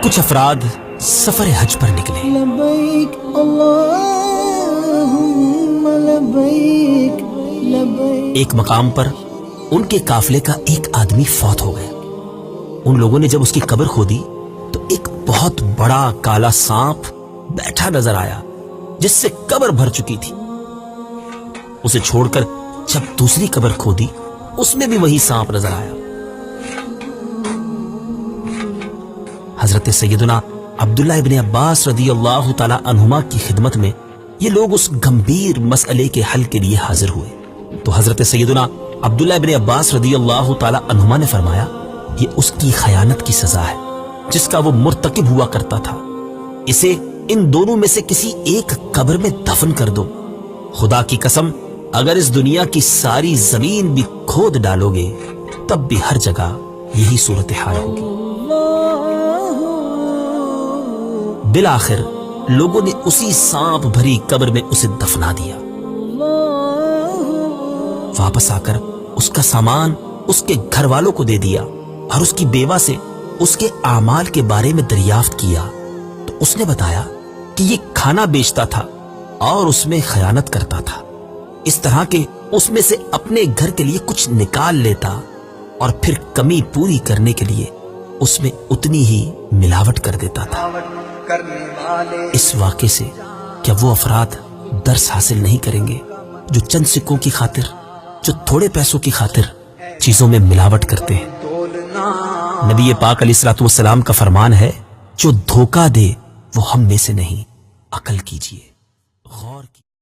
کچھ افراد سفر حج پر نکلے. لبیک اللہم لبیک لبیک. ایک مقام پر ان کے قافلے کا ایک آدمی فوت ہو گیا. ان لوگوں نے جب اس کی قبر کھودی تو ایک بہت بڑا کالا سانپ بیٹھا نظر آیا جس سے قبر بھر چکی تھی. اسے چھوڑ کر جب دوسری قبر کھودی اس میں بھی وہی سانپ نظر آیا. حضرت سیدنا عبداللہ ابن عباس رضی اللہ تعالی عنہما کی خدمت میں یہ لوگ اس گمبھیر مسئلے کے حل کے لیے حاضر ہوئے. تو حضرت سیدنا عبداللہ ابن عباس رضی اللہ تعالی عنہما نے فرمایا یہ اس کی خیانت کی سزا ہے جس کا وہ مرتکب ہوا کرتا تھا. اسے ان دونوں میں سے کسی ایک قبر میں دفن کر دو. خدا کی قسم اگر اس دنیا کی ساری زمین بھی کھود ڈالو گے تب بھی ہر جگہ یہی صورتحال ہوگی. بالآخر لوگوں نے اسی سانپ بھری قبر میں اسے دفنا دیا. واپس آ کر اس کا سامان اس کے گھر والوں کو دے دیا اور اس کی بیوہ سے اس کے اعمال کے بارے میں دریافت کیا تو اس نے بتایا کہ یہ کھانا بیچتا تھا اور اس میں خیانت کرتا تھا. اس طرح کہ اس میں سے اپنے گھر کے لیے کچھ نکال لیتا اور پھر کمی پوری کرنے کے لیے اس میں اتنی ہی ملاوٹ کر دیتا تھا. اس واقعے سے کیا وہ افراد درس حاصل نہیں کریں گے جو چند سکوں کی خاطر جو تھوڑے پیسوں کی خاطر چیزوں میں ملاوٹ کرتے ہیں؟ نبی پاک علیہ الصلوۃ والسلام کا فرمان ہے جو دھوکہ دے وہ ہم میں سے نہیں. عقل کیجئے، غور کیجئے.